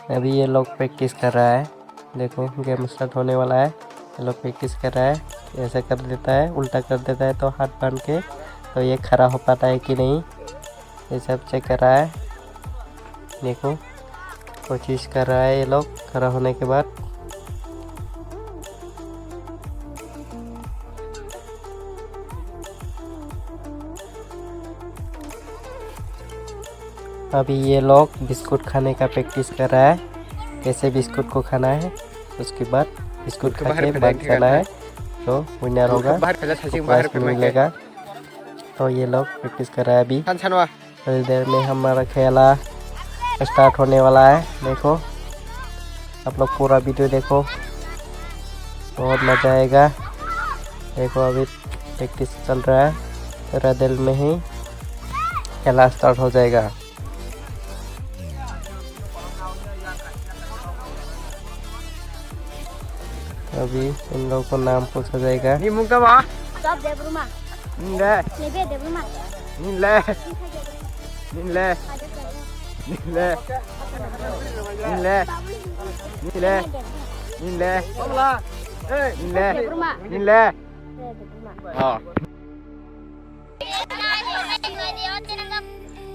अभी ये लोग प्रैक्टिस कर रहा है। देखो गेम स्टार्ट होने वाला है। ये लोग प्रैक्टिस कर रहा है। ऐसा कर देता है, उल्टा कर देता है तो हाथ बांध के, तो ये खड़ा हो पाता है कि नहीं, ये सब चेक कर रहा है। देखो कोशिश कर रहा है ये लोग खड़ा होने के बाद। अभी ये लोग बिस्कुट खाने का प्रैक्टिस कर रहा है, कैसे बिस्कुट को खाना है। उसके बाद बिस्कुट खा के भाग जाना है, तो विनर होगा, प्राइज मिलेगा। तो ये लोग प्रैक्टिस कर रहा है। अभी थोड़ी देर में हमारा खेला स्टार्ट होने वाला है। देखो आप लोग पूरा वीडियो देखो, बहुत मज़ा आएगा। देखो अभी प्रैक्टिस चल रहा है, थोड़ा देर में ही खेला स्टार्ट हो जाएगा। अभी इन लोगों को नाम पूछा जाएगा।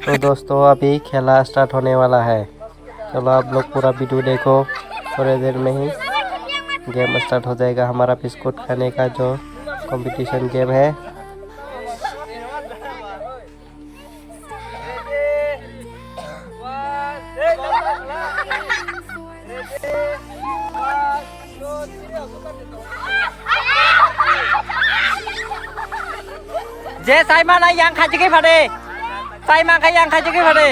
तो दोस्तों अभी खेला स्टार्ट होने वाला है। चलो आप लोग पूरा वीडियो देखो, थोड़ी देर में ही गेम स्टार्ट हो जाएगा। हमारा बिस्कुट खाने का जो कंपटीशन गेम है। जे साइमा ना yang खाजे फटे साइमा का yang खाजे फटे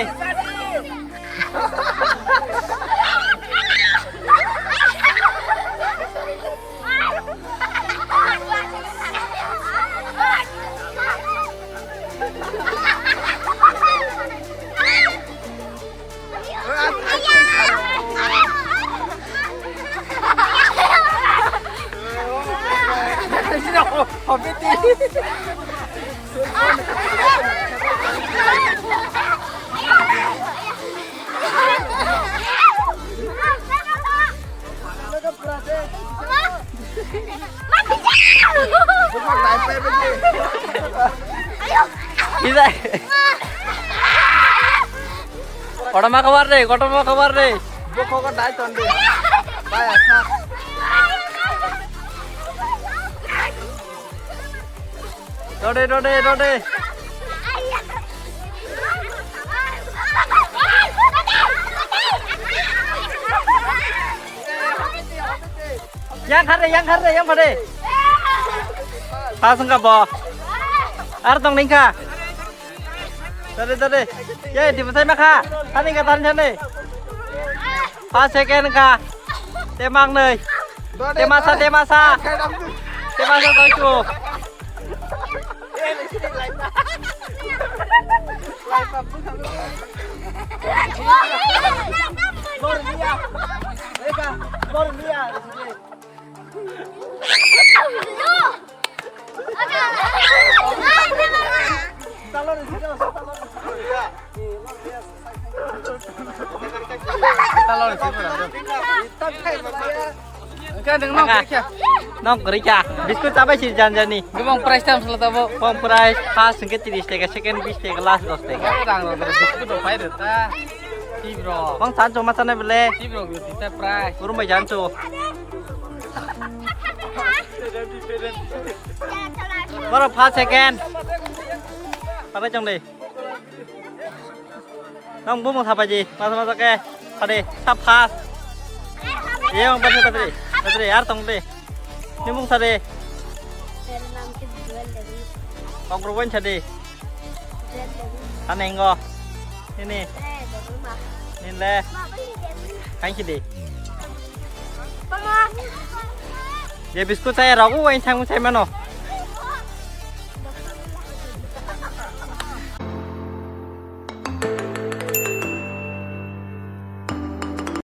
bisa orang mah kabar deh, kotor mah kabar deh. Bukan kok dah conde. Bayar sah. Dode. Yang pada. Pasang kabo. Artong lingka. Dode. Ya di pasai maka. Tani katan chane. Pas second ka. Temang nih. Temasa. Temasa toiku. Nong kerja, biskut apa sih jangan nih? Gimana price time selesai bu? Pom price pas sengket jadi setega, second bis setega, last dos setega. Kurang loh, biskut udah bayar ta? Cibro. Bang sanco masanya beli? Cibro, kita price. Burung bay janco. Baru pas second. Apa cong deh? Nong bu mau apa sih? Masa ke? Pada tap pas. Iya bang Patri, artong deh. Ini mung sade. Bang Perempuan sade. Aneh enggak? Ini. Ini le. Kain sih deh. Ya biskut saya ragu, yang saya mana?